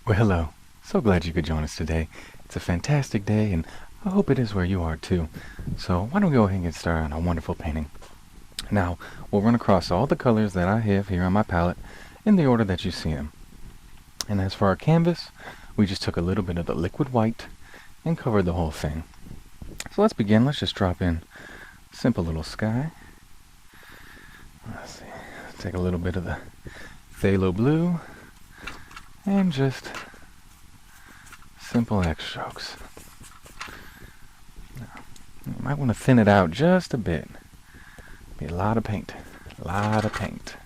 Well, hello. So glad you could join us today. It's a fantastic day, and I hope it is where you are too. So why don't we go ahead and get started on our wonderful painting. Now, we'll run across all the colors that I have here on my palette in the order that you see them. And as for our canvas, we just took a little bit of the liquid white and covered the whole thing. So let's begin. Let's just drop in simple little sky. Let's see. Take a little bit of the phthalo blue and just simple X strokes. Now, you might want to thin it out just a bit. Be a lot of paint. A lot of paint.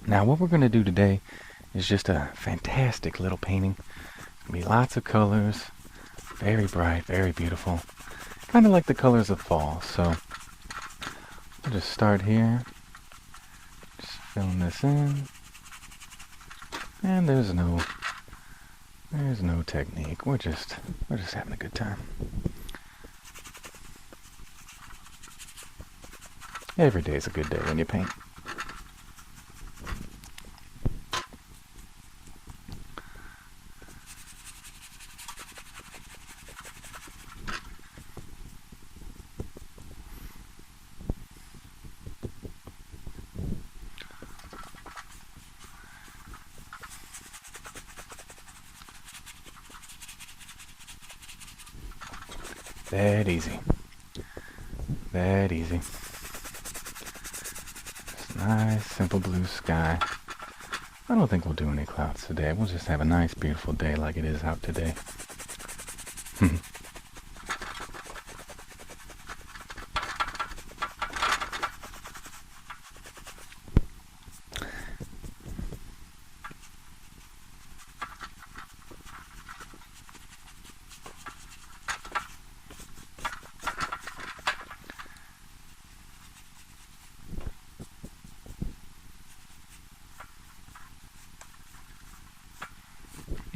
Now what we're going to do today is just a fantastic little painting. It's going to be lots of colors, very bright, very beautiful. Kind of like the colors of fall. So we'll just start here. Just filling this in. And there's no technique. We're just having a good time. Every day is a good day when you paint. That easy. That easy. Just nice, simple blue sky. I don't think we'll do any clouds today. We'll just have a nice, beautiful day like it is out today.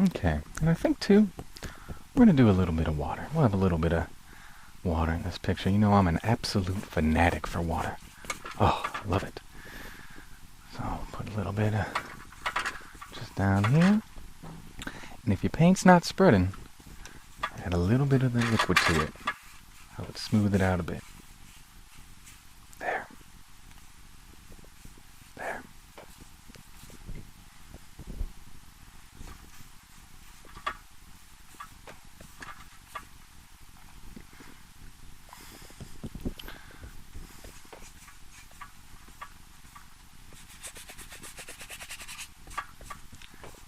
Okay, and I think too, we're going to do a little bit of water. We'll have a little bit of water in this picture. You know I'm an absolute fanatic for water. Oh, I love it. So I'll put a little bit just down here. And if your paint's not spreading, add a little bit of the liquid to it. I would smooth it out a bit. There. There.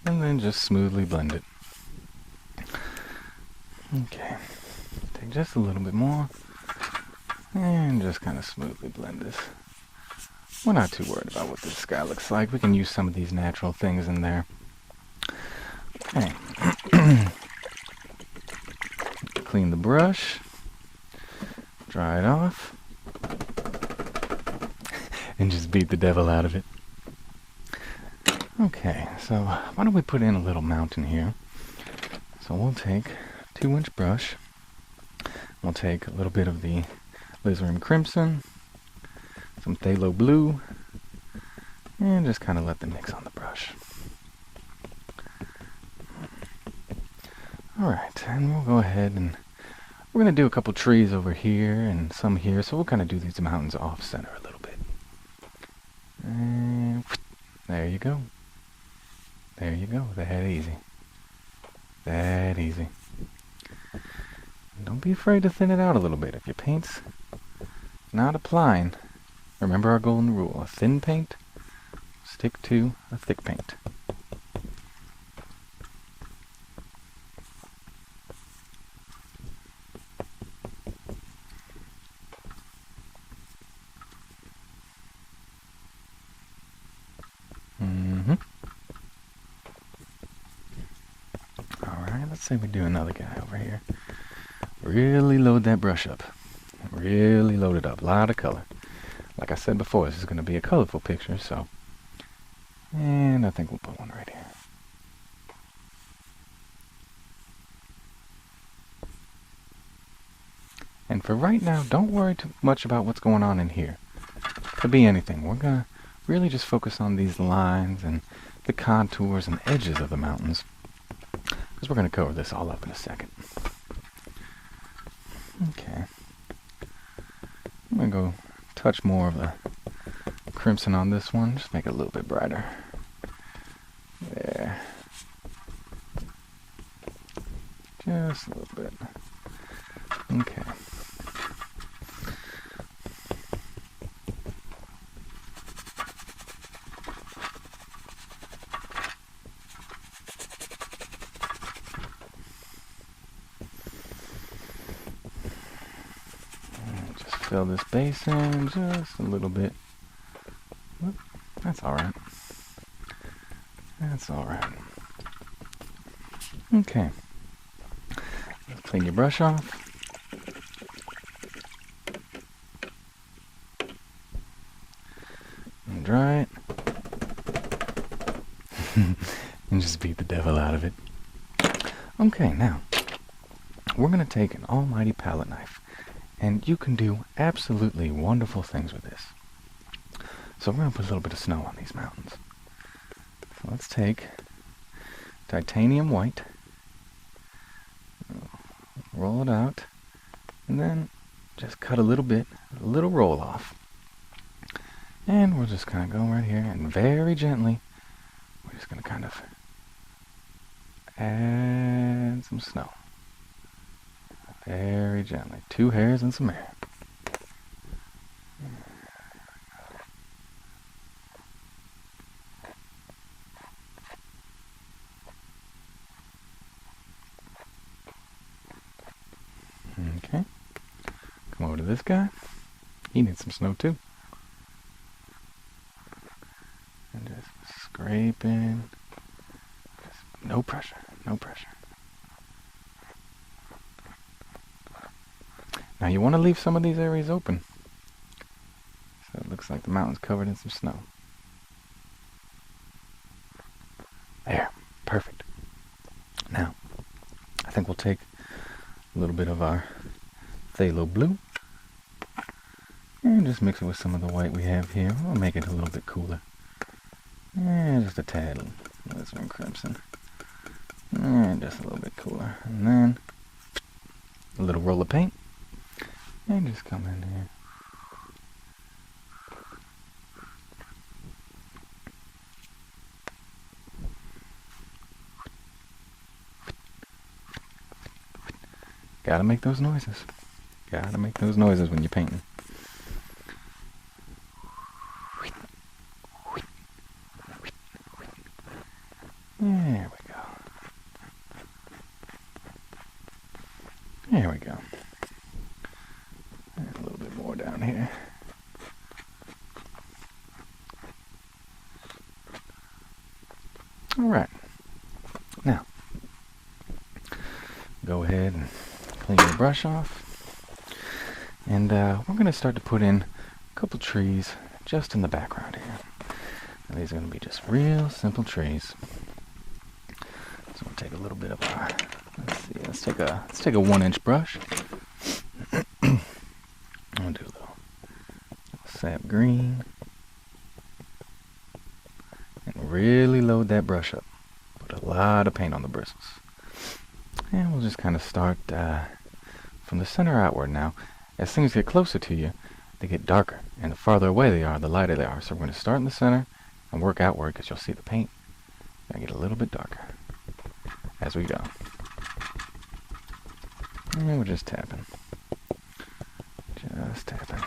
And then just smoothly blend it. Okay, take just a little bit more and just kind of smoothly blend this. We're not too worried about what this sky looks like. We can use some of these natural things in there. Okay. Clean the brush, dry it off, and just beat the devil out of it. Okay, so why don't we put in a little mountain here? So we'll take a 2-inch brush. We'll take a little bit of the Alizarin Crimson, some Phthalo Blue, and just kind of let them mix on the brush. Alright, and we'll go ahead and we're going to do a couple trees over here and some here, so we'll kind of do these mountains off center a little bit. And there you go. There you go. That easy. That easy. Don't be afraid to thin it out a little bit. If your paint's not applying, remember our golden rule. A thin paint, stick to a thick paint. Alright, let's say we do another guy over here. Really load that brush up. Really load it up. A lot of color. Like I said before, this is going to be a colorful picture, so. And I think we'll put one right here. And for right now, don't worry too much about what's going on in here. Could be anything. We're gonna really just focus on these lines and the contours and edges of the mountains, because we're gonna cover this all up in a second. Okay. I'm gonna go touch more of the crimson on this one, just make it a little bit brighter. There. Just a little bit. Okay. And just fill this basin just a little bit. Whoop, that's alright. That's alright. Okay. Let's clean your brush off. And dry it. And just beat the devil out of it. Okay, now, we're going to take an almighty palette knife. And you can do absolutely wonderful things with this. So we're going to put a little bit of snow on these mountains. So let's take titanium white. Roll it out, and then just cut a little bit, a little roll off. And we're just going to go right here, and very gently, we're just going to kind of add some snow. Very gently. 2 hairs and some air. Okay. Come over to this guy. He needs some snow too. And just scraping. Just no pressure, no pressure. Now you want to leave some of these areas open. So it looks like the mountain's covered in some snow. There, perfect. Now, I think we'll take a little bit of our phthalo blue and just mix it with some of the white we have here. We'll make it a little bit cooler. And just a tad of alizarin crimson. And just a little bit cooler. And then a little roll of paint. And just come in here. Gotta make those noises. Gotta make those noises when you're painting. There we go. There we go. And a little bit more down here. Alright. Now, go ahead and clean your brush off. And we're going to start to put in a couple trees just in the background here. Now, these are going to be just real simple trees. So we'll take a little bit of our, let's take a 1-inch brush. I'll do a little sap green. And really load that brush up. Put a lot of paint on the bristles. And we'll just kind of start from the center outward now. As things get closer to you, they get darker. And the farther away they are, the lighter they are. So we're going to start in the center and work outward, because you'll see the paint going to get a little bit darker as we go. And we're just tapping. Just tapping.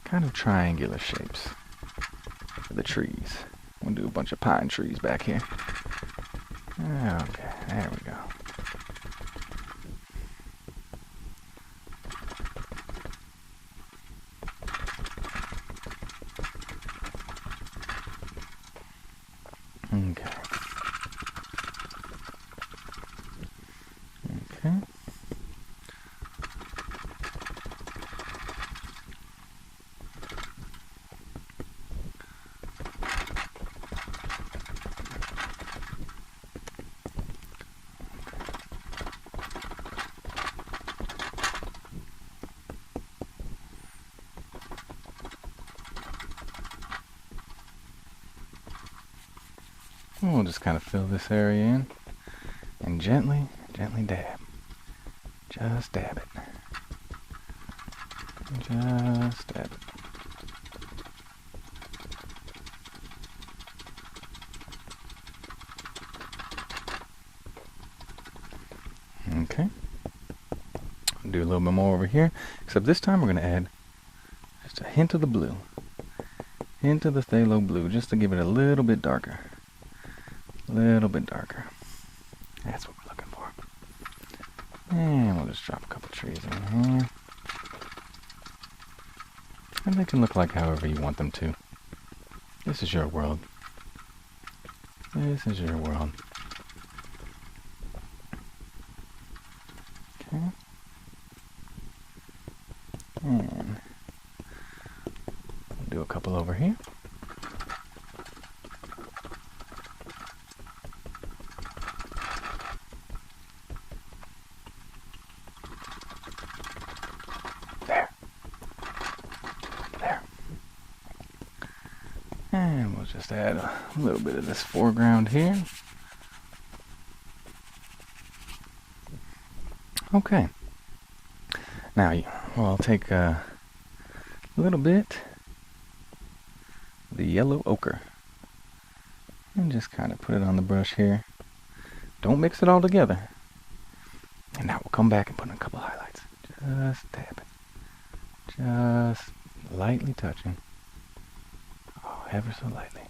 Kind of triangular shapes for the trees. I'm going to do a bunch of pine trees back here. Okay, there we go. Okay. Okay. And we'll just kind of fill this area in and gently dab. Just dab it. Just dab it. Okay. Do a little bit more over here, except this time we're going to add just a hint of the blue. Hint of the phthalo blue, just to give it a little bit darker. A little bit darker. That's what we're looking for. And we'll just drop a couple trees in here. And they can look like however you want them to. This is your world. This is your world. Okay. And we'll do a couple over here. There. There. And we'll just add a little bit of this foreground here. Okay. Now, well, I'll take a little bit of the yellow ochre and just kind of put it on the brush here. Don't mix it all together. And now we'll come back and put in a couple highlights. Just tap it. Just lightly touching. Oh, ever so lightly.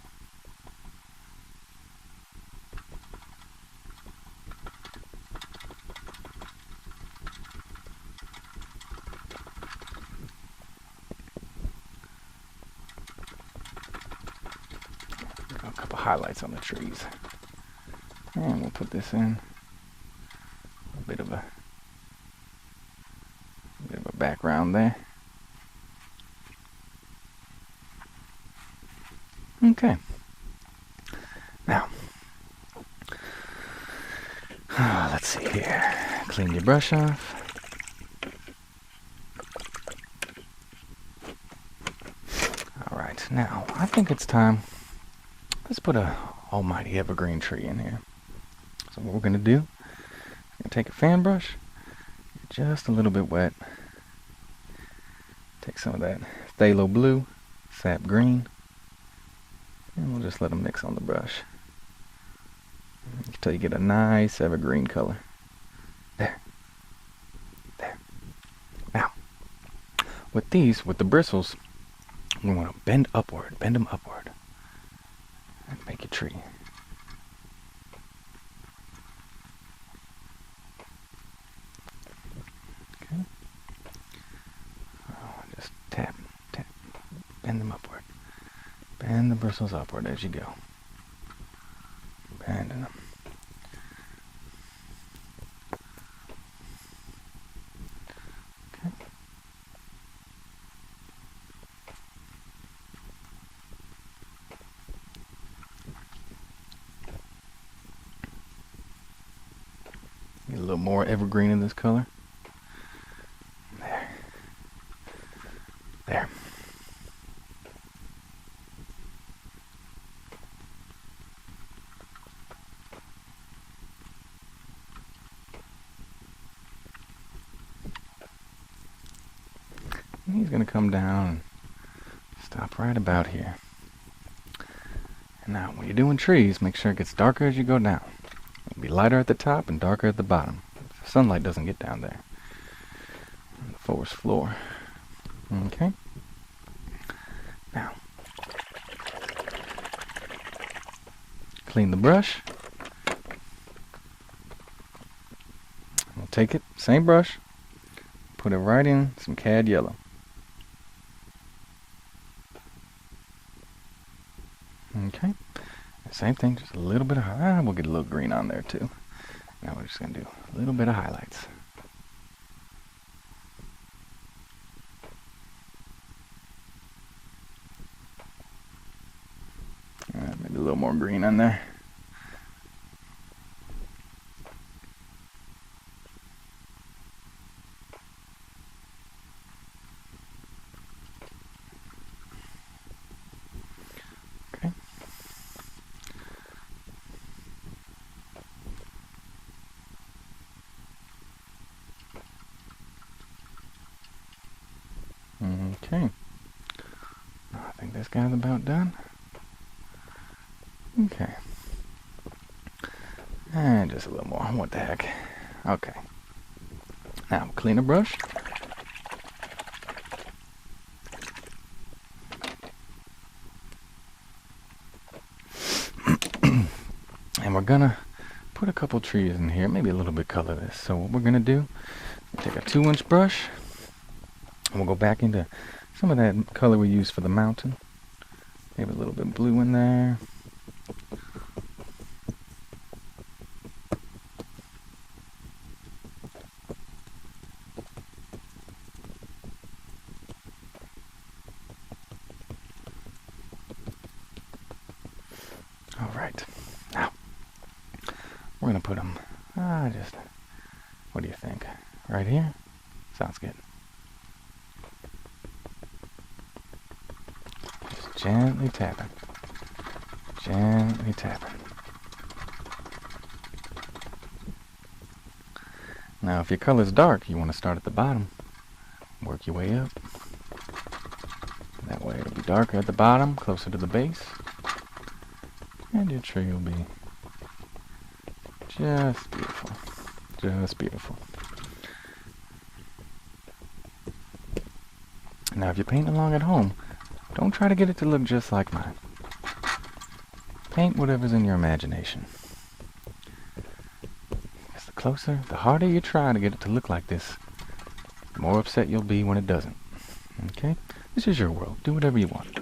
A couple highlights on the trees. And we'll put this in a bit of a background there. Okay. Now, let's see here. Clean your brush off. All right, now I think it's time. Let's put a almighty evergreen tree in here. So what we're gonna do, we're gonna take a fan brush, just a little bit wet. Take some of that phthalo blue, sap green, and we'll just let them mix on the brush until you get a nice evergreen color. There. There. Now, with these, with the bristles, we want to bend upward, bend them upward, and make a tree. Okay. Just tap, tap, bend them upward. Bend the bristles upward as you go. Bending them. Okay. Get a little more evergreen in this color. There. There. And he's going to come down and stop right about here. And now, when you're doing trees, make sure it gets darker as you go down. It'll be lighter at the top and darker at the bottom. The sunlight doesn't get down there on the forest floor. Okay. Now, clean the brush. We'll take it, same brush, put it right in some cad yellow. Okay. Same thing, just a little bit of we'll get a little green on there too. Now we're just going to do a little bit of highlights. Maybe a little more green on there. Okay. Okay. I think this guy's about done. Okay. And just a little more. What the heck? Okay. Now, clean a brush. And we're gonna put a couple trees in here, maybe a little bit color this. So what we're gonna do, take a 2-inch brush, and we'll go back into some of that color we used for the mountain. Maybe a little bit of blue in there. All right. Now, we're gonna put them, what do you think? Right here? Sounds good. Just gently tapping. Gently tapping. Now, if your color's dark, you want to start at the bottom. Work your way up. That way it'll be darker at the bottom, closer to the base. And your tree will be just beautiful. Just beautiful. Now, if you're painting along at home, don't try to get it to look just like mine. Paint whatever's in your imagination. Because the closer, the harder you try to get it to look like this, the more upset you'll be when it doesn't. Okay? This is your world. Do whatever you want.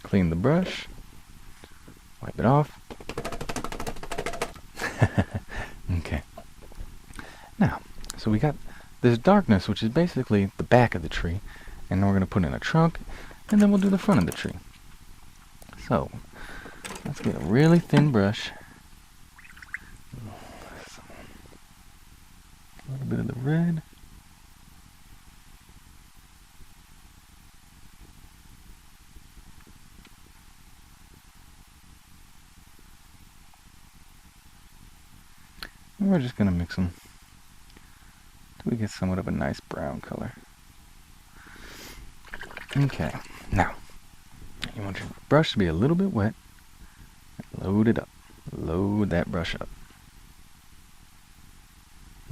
Clean the brush. Wipe it off. Okay. Now, so we got this darkness, which is basically the back of the tree, and then we're going to put in a trunk, and then we'll do the front of the tree. So, let's get a really thin brush. A little bit of the red. And we're just going to mix them till we get somewhat of a nice brown color. Okay, now, you want your brush to be a little bit wet. Load it up. Load that brush up.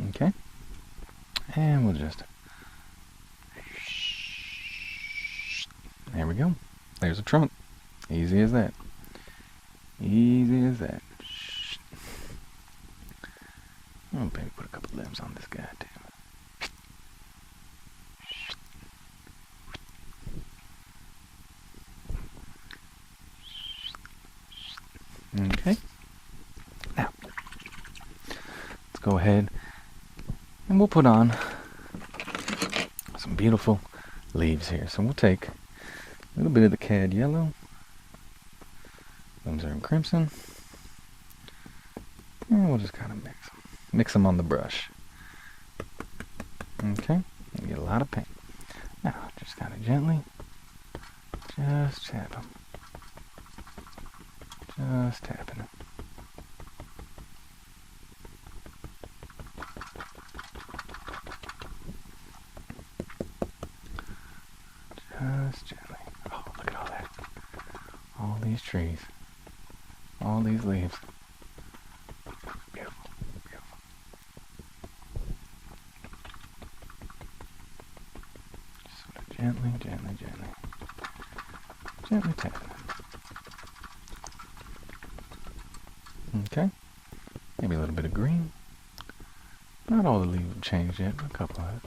Okay, and we'll just, there we go. There's a trunk. Easy as that. Easy as that. Oh, maybe put a couple limbs on this guy too. Okay. Now, let's go ahead and we'll put on some beautiful leaves here. So we'll take a little bit of the cad yellow, alizarin crimson, and we'll just kind of mix them on the brush. Okay, and get a lot of paint. Now, just kind of gently, just tap them. Just tapping it. Just gently. Oh, look at all that. All these trees. All these leaves. Beautiful. Beautiful. Just sort of gently, gently, gently. Gently tapping it. Okay, maybe a little bit of green. Not all the leaves have changed yet, but a couple of it.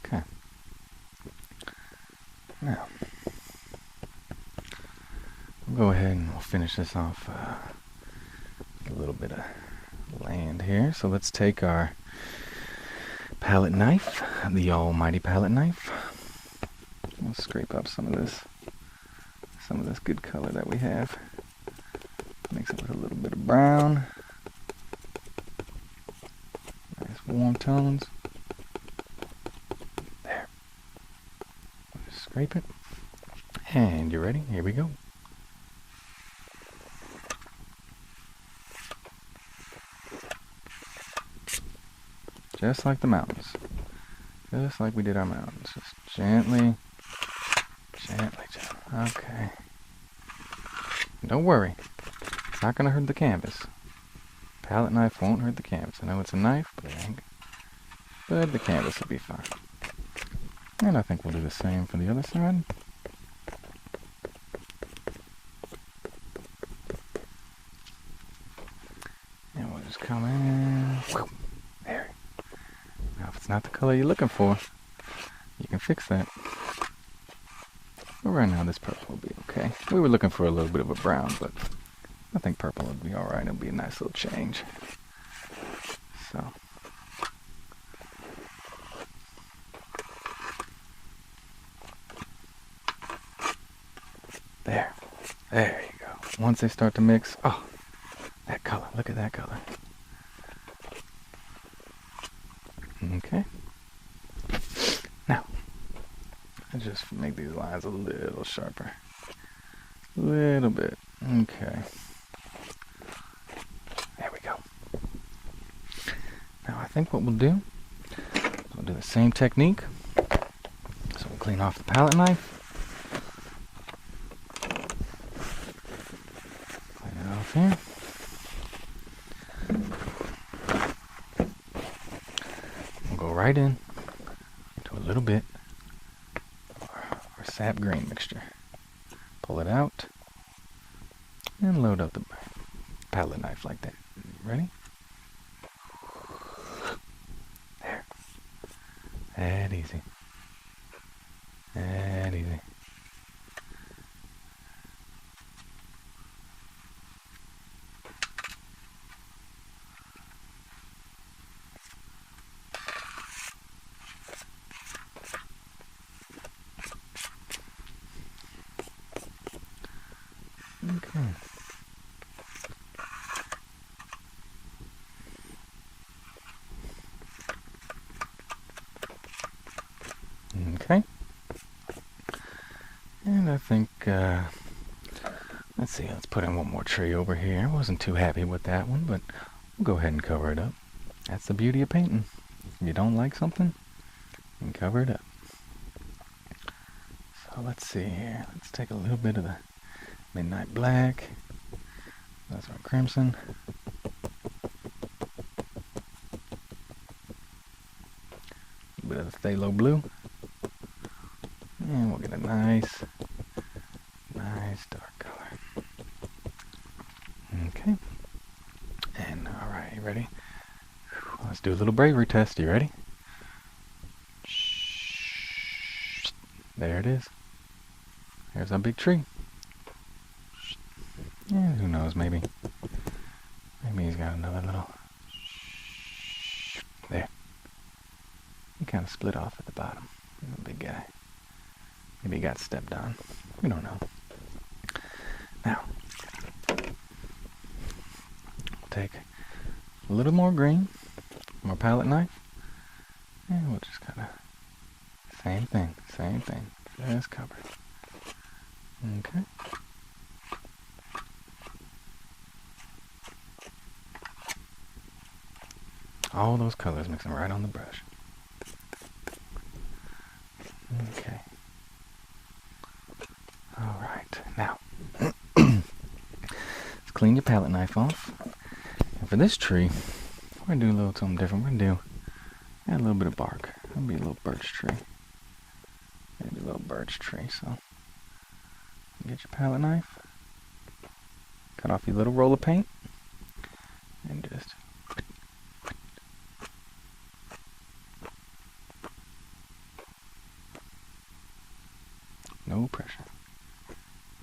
Okay. Now, we'll go ahead and we'll finish this off with a little bit of land here. So let's take our palette knife, the almighty palette knife. We'll scrape up some of this good color that we have. Mix it with a little bit of brown. Nice warm tones. There. Just scrape it. And you ready? Here we go. Just like the mountains. Just like we did our mountains. Just gently, gently, gently. Okay. Don't worry. It's not going to hurt the canvas. Palette knife won't hurt the canvas. I know it's a knife, but the canvas will be fine. And I think we'll do the same for the other side. And we'll just come in. There. Now, if it's not the color you're looking for, you can fix that. But right now, this purple will be okay. We were looking for a little bit of a brown, but I think purple would be alright. It'll be a nice little change. So. There. There you go. Once they start to mix, oh, that color. Look at that color. Okay. Now, I just make these lines a little sharper. A little bit. Okay. There we go. Now I think what we'll do, we'll do the same technique. So we'll clean off the palette knife. Clean it off here. We'll go right in into a little bit of our sap green mixture. Pull it out and load up the palette knife like that. Ready? There. That easy. That easy. Okay. Okay. And I think, let's see, let's put in one more tree over here. I wasn't too happy with that one, but we'll go ahead and cover it up. That's the beauty of painting. If you don't like something, you can cover it up. So let's see here. Let's take a little bit of the midnight black. That's our crimson. A bit of the phthalo blue. And we'll get a nice dark color. Okay. And alright, you ready? Let's do a little bravery test. You ready? There it is. There's our big tree. And who knows, maybe he's got another little... There. He kind of split off at the bottom. The big guy. Maybe he got stepped on. We don't know. Now, we'll take a little more green from our palette knife. And we'll just kind of... Same thing. Just cover it. Okay. All those colors mixing right on the brush. Okay. Alright, now let's clean your palette knife off. And for this tree, we're gonna do a little something different. We're gonna add a little bit of bark. That'll be a little birch tree. Maybe a little birch tree, so get your palette knife, cut off your little roll of paint, and just no pressure.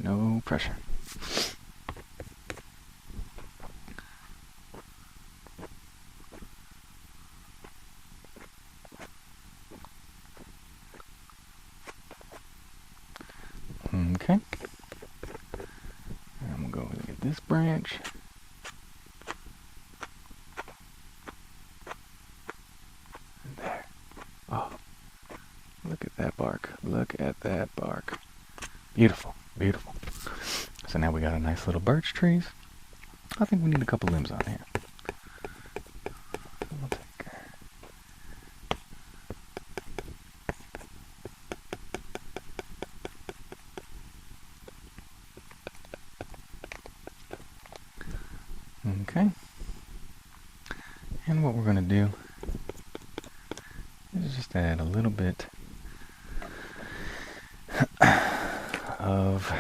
No pressure. Okay. And we'll go and get this branch. And there. Oh, look at that bark. Look at that bark. Beautiful, beautiful. So now we got a nice little birch trees. I think we need a couple limbs on here. We'll take okay. And what we're going to do is just add a little bit of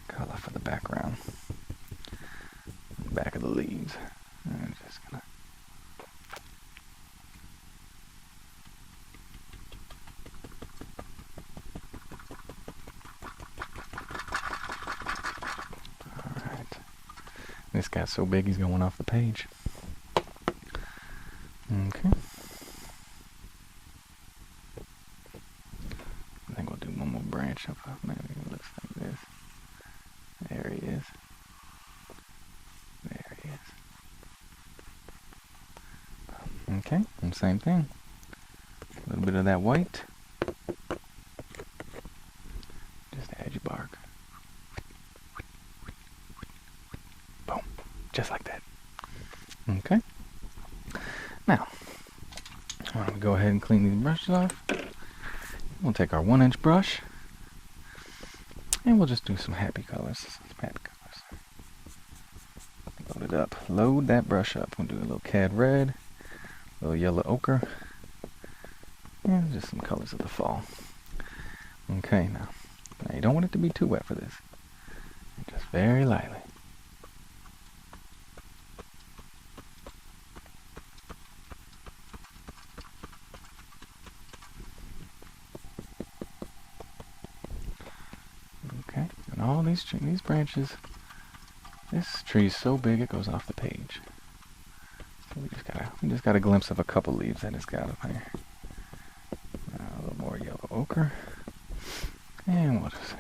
color for the background, back of the leaves. I'm just gonna alright. This guy's so big he's going off the page. Okay. I think we'll do one more branch up. Maybe it looks like this. There he is. There he is. Okay, and same thing. A little bit of that white. Just add your bark. Boom. Just like that. Okay. Now, I'm going to go ahead and clean these brushes off. We'll take our 1-inch brush and we'll just do some happy colors. Load it up. Load that brush up. We'll do a little cad red, a little yellow ochre, and just some colors of the fall. Okay, now you don't want it to be too wet for this. Just very lightly. Okay, and all these branches, this tree is so big it goes off the page. So we just got a glimpse of a couple leaves that it's got up here. A little more yellow ochre, and we'll just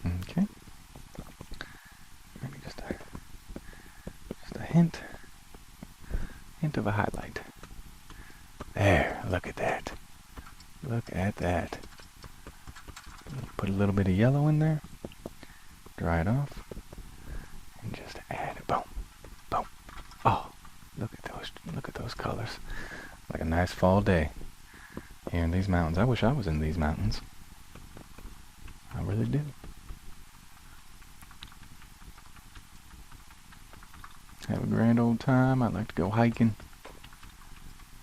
okay. Maybe just a hint of a highlight. There, look at that. Look at that. Put a little bit of yellow in there. Dry it off. And just add it. Boom. Boom. Oh, look at those colors. Like a nice fall day here in these mountains. I wish I was in these mountains. I really do. Have a grand old time. I'd like to go hiking.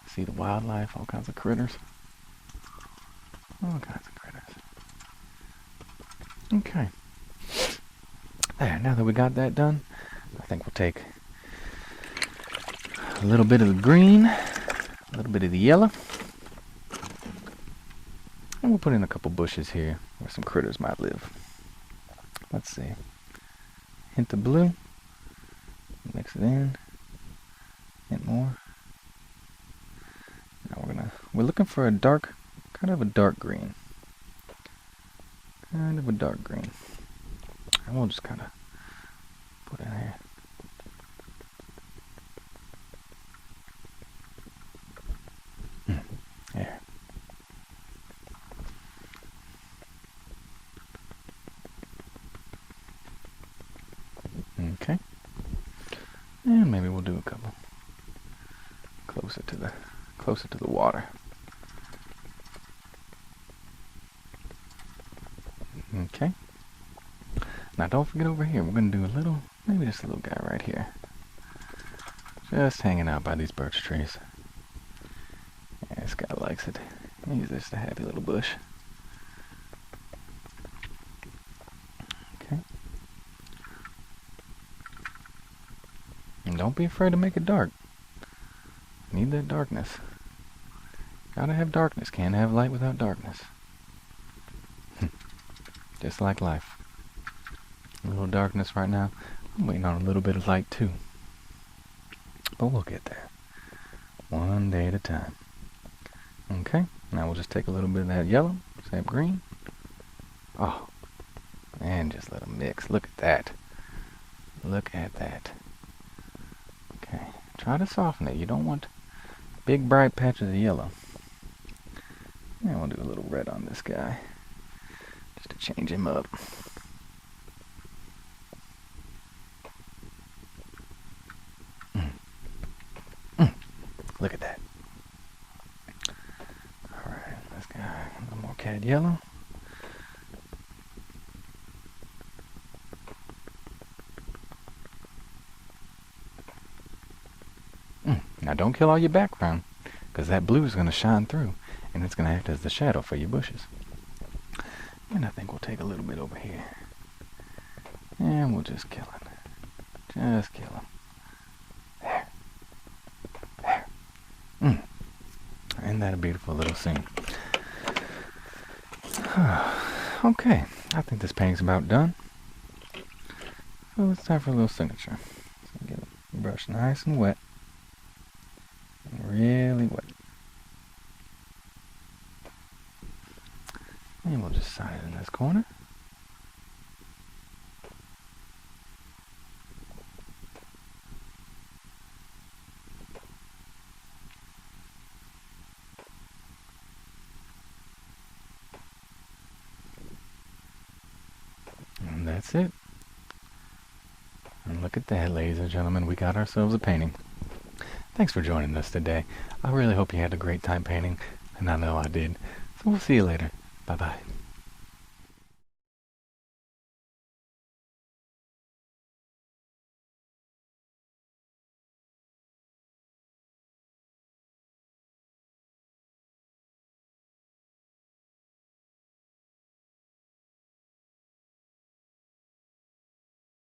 See the wildlife, all kinds of critters. All kinds of critters. Okay. There, now that we got that done, I think we'll take a little bit of the green, a little bit of the yellow, and we'll put in a couple bushes here where some critters might live. Let's see. Hint of blue. Mix it in. Hint more. Now we're looking for a dark, kind of a dark green. Kind of a dark green. And we'll just kind of put in here. There. Okay. And maybe we'll do a couple closer to the water. Okay. Now don't forget over here, we're gonna do a little, maybe just a little guy right here. Just hanging out by these birch trees. Yeah, this guy likes it. He's just a happy little bush. Okay. And don't be afraid to make it dark. Need that darkness. Gotta have darkness. Can't have light without darkness. Just like life. A little darkness right now. I'm waiting on a little bit of light too. But we'll get there. One day at a time. Okay. Now we'll just take a little bit of that yellow. Same green. Oh. And just let them mix. Look at that. Look at that. Okay, try to soften it. You don't want big bright patches of yellow. And we'll do a little red on this guy, just to change him up. Look at that. Alright, this guy, a little more cad yellow. Now don't kill all your background, because that blue is going to shine through, and it's going to act as the shadow for your bushes. And I think we'll take a little bit over here. And we'll just kill it. Just kill him. There. There. Isn't that a beautiful little scene? Okay, I think this painting's about done. So it's time for a little signature. So get the brush nice and wet. Really wet. And we'll just sign it in this corner. And that's it. And look at that, ladies and gentlemen, we got ourselves a painting. Thanks for joining us today. I really hope you had a great time painting, and I know I did. So we'll see you later. Bye-bye.